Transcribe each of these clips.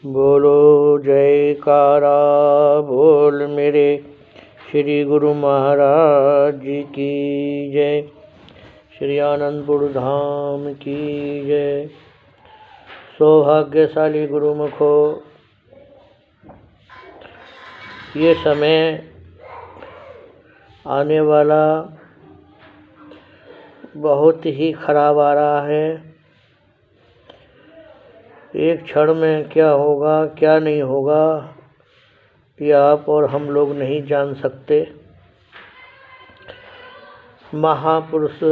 बोलो जयकारा बोल मेरे श्री गुरु महाराज जी की जय। श्री आनंदपुर धाम की जय। सौभाग्यशाली गुरुमुखो, ये समय आने वाला बहुत ही खराब आ रहा है। एक क्षण में क्या होगा क्या नहीं होगा ये आप और हम लोग नहीं जान सकते। महापुरुष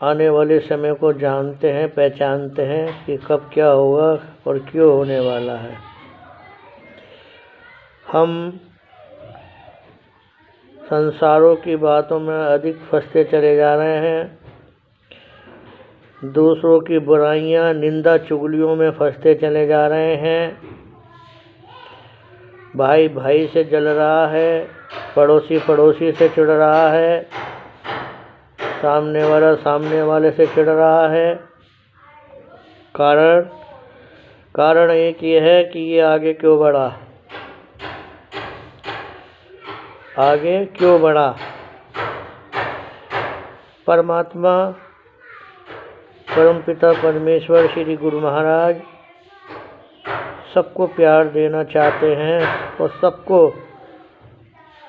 आने वाले समय को जानते हैं, पहचानते हैं कि कब क्या होगा और क्यों होने वाला है। हम संसारों की बातों में अधिक फंसते चले जा रहे हैं। दूसरों की बुराइयां, निंदा, चुगलियों में फंसते चले जा रहे हैं। भाई भाई से जल रहा है, पड़ोसी पड़ोसी से चिढ़ रहा है, सामने वाला सामने वाले से चिढ़ रहा है। कारण एक ये है कि ये आगे क्यों बढ़ा, आगे क्यों बढ़ा। परमात्मा परमपिता परमेश्वर श्री गुरु महाराज सबको प्यार देना चाहते हैं और सबको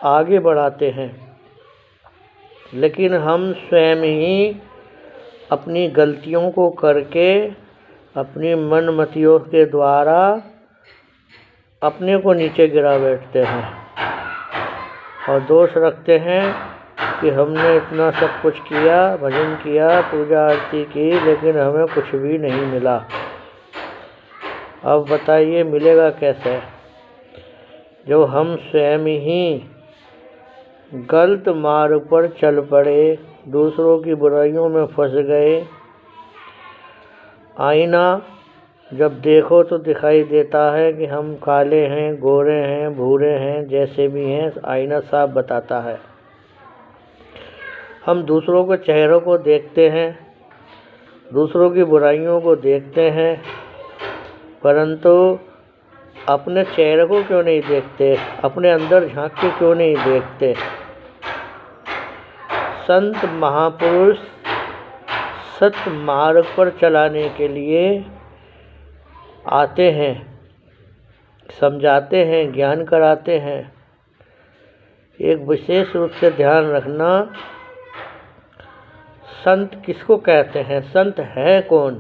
आगे बढ़ाते हैं, लेकिन हम स्वयं ही अपनी गलतियों को करके, अपनी मनमतियों के द्वारा अपने को नीचे गिरा बैठते हैं और दोष रखते हैं कि हमने इतना सब कुछ किया, भजन किया, पूजा आरती की, लेकिन हमें कुछ भी नहीं मिला। अब बताइए मिलेगा कैसे, जो हम स्वयं ही गलत मार्ग पर चल पड़े, दूसरों की बुराइयों में फंस गए। आईना जब देखो तो दिखाई देता है कि हम काले हैं, गोरे हैं, भूरे हैं, जैसे भी हैं, आईना साफ बताता है। हम दूसरों के चेहरों को देखते हैं, दूसरों की बुराइयों को देखते हैं, परंतु अपने चेहरे को क्यों नहीं देखते, अपने अंदर झांक के क्यों नहीं देखते। संत महापुरुष सत्य मार्ग पर चलाने के लिए आते हैं, समझाते हैं, ज्ञान कराते हैं। एक विशेष रूप से ध्यान रखना, संत किसको कहते हैं, संत है कौन।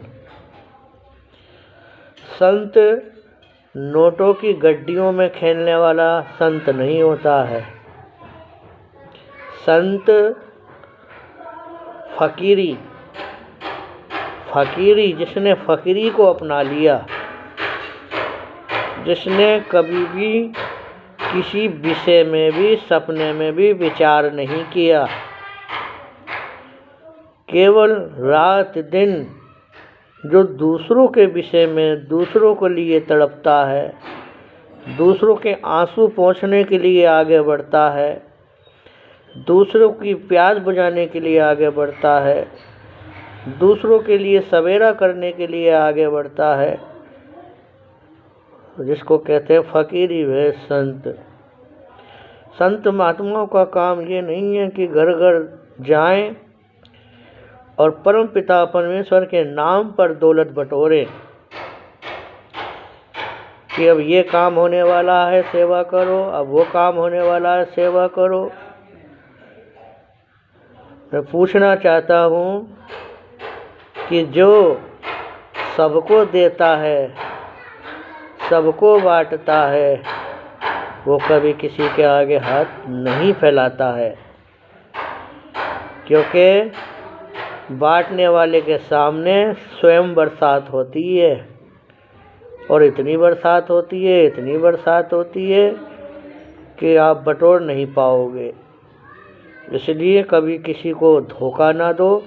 संत नोटों की गड्डियों में खेलने वाला संत नहीं होता है। संत फकीरी जिसने फकीरी को अपना लिया, जिसने कभी भी किसी विषय में भी, सपने में भी विचार नहीं किया, केवल रात दिन जो दूसरों के विषय में, दूसरों के लिए तड़पता है, दूसरों के आंसू पोंछने के लिए आगे बढ़ता है, दूसरों की प्यास बुझाने के लिए आगे बढ़ता है, दूसरों के लिए सवेरा करने के लिए आगे बढ़ता है, जिसको कहते हैं फकीरी व संत। संत महात्माओं का काम ये नहीं है कि घर घर जाएं और परम पिता परमेश्वर के नाम पर दौलत बटोरे कि अब ये काम होने वाला है सेवा करो, अब वो काम होने वाला है सेवा करो। मैं पूछना चाहता हूँ कि जो सबको देता है, सबको बांटता है, वो कभी किसी के आगे हाथ नहीं फैलाता है, क्योंकि बांटने वाले के सामने स्वयं बरसात होती है और इतनी बरसात होती है, इतनी बरसात होती है कि आप बटोर नहीं पाओगे। इसलिए कभी किसी को धोखा ना दो,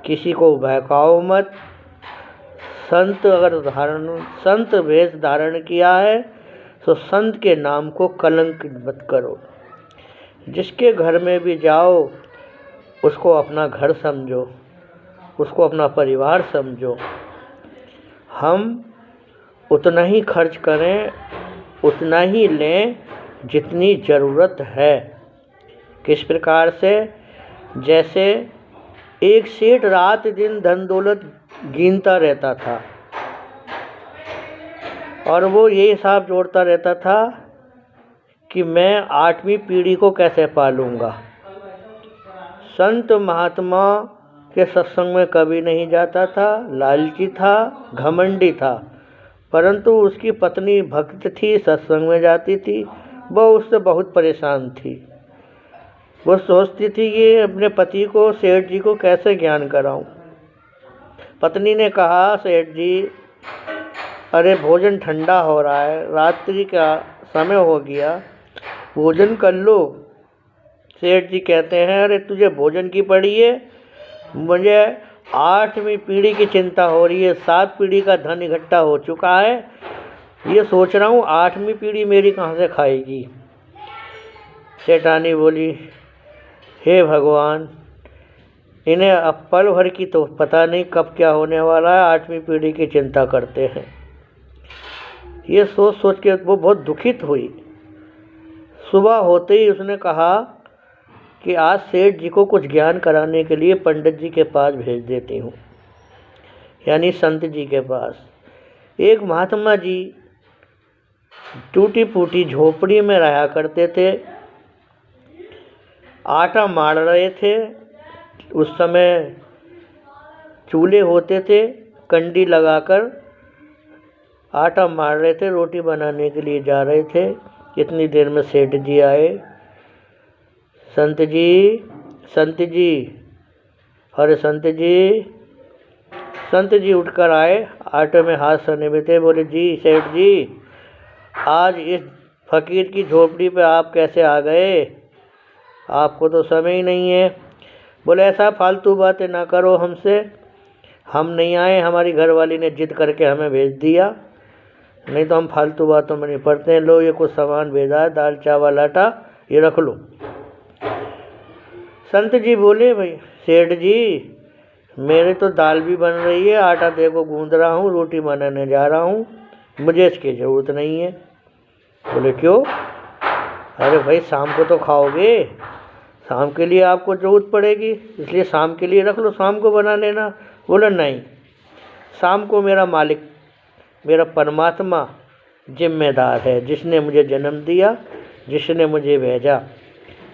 किसी को बहकाओ मत। संत वेश धारण किया है तो संत के नाम को कलंक मत करो। जिसके घर में भी जाओ उसको अपना घर समझो, उसको अपना परिवार समझो। हम उतना ही खर्च करें, उतना ही लें जितनी ज़रूरत है। किस प्रकार से? जैसे एक सेठ रात दिन धन दौलत गिनता रहता था और वो ये हिसाब जोड़ता रहता था कि मैं 8वीं पीढ़ी को कैसे पालूंगा। संत महात्मा के सत्संग में कभी नहीं जाता था, लालची था, घमंडी था, परंतु उसकी पत्नी भक्त थी, सत्संग में जाती थी। वह उससे बहुत परेशान थी। वो सोचती थी कि अपने पति को, सेठ जी को कैसे ज्ञान कराऊं। पत्नी ने कहा, सेठ जी, अरे भोजन ठंडा हो रहा है, रात्रि का समय हो गया, भोजन कर लो। सेठ जी कहते हैं, अरे तुझे भोजन की पड़ी है, मुझे 8वीं पीढ़ी की चिंता हो रही है, 7 पीढ़ी का धन इकट्ठा हो चुका है, ये सोच रहा हूँ 8वीं पीढ़ी मेरी कहाँ से खाएगी। सेठानी बोली, हे भगवान, इन्हें अब पल भर की तो पता नहीं कब क्या होने वाला है, 8वीं पीढ़ी की चिंता करते हैं। ये सोच सोच के वो बहुत दुखित हुई। सुबह होते ही उसने कहा कि आज सेठ जी को कुछ ज्ञान कराने के लिए पंडित जी के पास भेज देती हूँ, यानी संत जी के पास। एक महात्मा जी टूटी फूटी झोपड़ी में रहा करते थे, आटा मार रहे थे। उस समय चूल्हे होते थे, कंडी लगाकर आटा मार रहे थे, रोटी बनाने के लिए जा रहे थे। इतनी देर में सेठ जी आए। संत जी, संत जी, अरे संत जी। संत जी उठकर आए, आटे में हाथ सने में थे। बोले, जी सेठ जी, आज इस फकीर की झोपड़ी पे आप कैसे आ गए? आपको तो समय ही नहीं है। बोले, ऐसा फालतू बातें ना करो हमसे, हम नहीं आए, हमारी घरवाली ने जिद करके हमें भेज दिया, नहीं तो हम फालतू बातों में नहीं पड़ते हैं। लो, ये कुछ सामान भेजा है, दाल चावल आटा, ये रख लो। संत जी बोले, भाई सेठ जी, मेरे तो दाल भी बन रही है, आटा देखो गूंद रहा हूँ, रोटी बनाने जा रहा हूँ, मुझे इसकी ज़रूरत नहीं है। बोले, क्यों? अरे भाई, शाम को तो खाओगे, शाम के लिए आपको ज़रूरत पड़ेगी, इसलिए शाम के लिए रख लो, शाम को बना लेना। बोले, नहीं, शाम को मेरा मालिक, मेरा परमात्मा जिम्मेदार है, जिसने मुझे जन्म दिया, जिसने मुझे भेजा।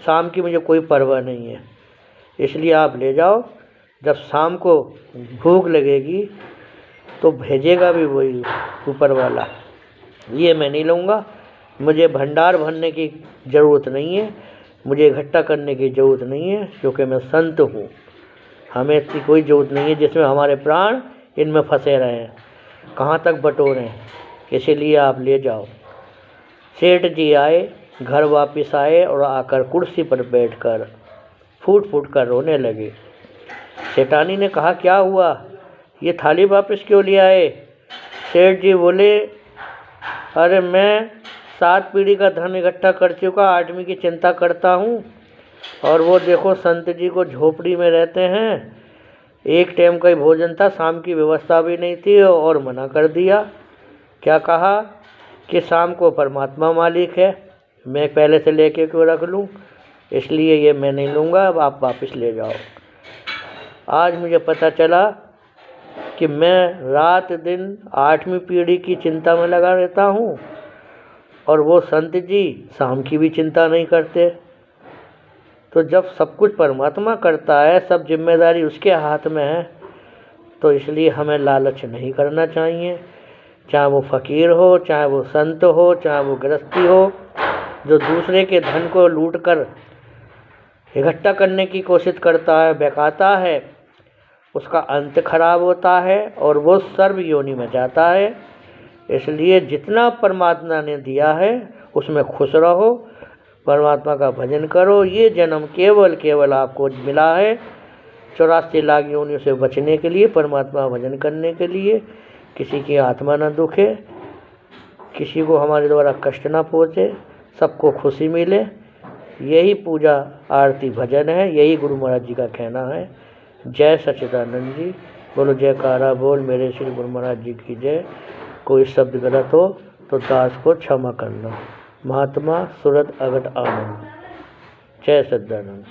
शाम की मुझे कोई परवाह नहीं है, इसलिए आप ले जाओ। जब शाम को भूख लगेगी तो भेजेगा भी वही ऊपर वाला, ये मैं नहीं लूँगा। मुझे भंडार भरने की ज़रूरत नहीं है, मुझे इकट्ठा करने की ज़रूरत नहीं है, क्योंकि मैं संत हूँ। हमें इतनी कोई ज़रूरत नहीं है जिसमें हमारे प्राण इनमें फंसे रहें, कहाँ तक बटोरें, इसीलिए आप ले जाओ। सेठ जी आए, घर वापस आए और आकर कुर्सी पर बैठकर फूट फूट कर रोने लगे। सेठानी ने कहा, क्या हुआ, ये थाली वापस क्यों ले आए? सेठ जी बोले, अरे मैं 7 पीढ़ी का धन इकट्ठा कर चुका, 8वीं की चिंता करता हूँ, और वो देखो संत जी को झोपड़ी में रहते हैं, एक टाइम का ही भोजन था, शाम की व्यवस्था भी नहीं थी, और मना कर दिया। क्या कहा कि शाम को परमात्मा मालिक है, मैं पहले से लेके क्यों रख लूँ, इसलिए ये मैं नहीं लूँगा, अब आप वापस ले जाओ। आज मुझे पता चला कि मैं रात दिन 8वीं पीढ़ी की चिंता में लगा रहता हूँ, और वो संत जी शाम की भी चिंता नहीं करते। तो जब सब कुछ परमात्मा करता है, सब जिम्मेदारी उसके हाथ में है, तो इसलिए हमें लालच नहीं करना चाहिए। चाहे वो फ़कीर हो, चाहे वो संत हो, चाहे वो गृहस्थी हो, जो दूसरे के धन को लूटकर इकट्ठा करने की कोशिश करता है, बहकाता है, उसका अंत खराब होता है और वो सर्व योनि में जाता है। इसलिए जितना परमात्मा ने दिया है उसमें खुश रहो, परमात्मा का भजन करो। ये जन्म केवल आपको मिला है 84 लाख योनियों से बचने के लिए, परमात्मा भजन करने के लिए। किसी की आत्मा न दुखे, किसी को हमारे द्वारा कष्ट ना पहुँचे, सबको खुशी मिले, यही पूजा आरती भजन है, यही गुरु महाराज जी का कहना है। जय सच्चिदानंद जी, बोलो जयकारा बोल मेरे श्री गुरु महाराज जी की जय। कोई शब्द गलत हो तो दास को क्षमा करना। महात्मा सूरत अगट आनंद। जय सच्चिदानंद।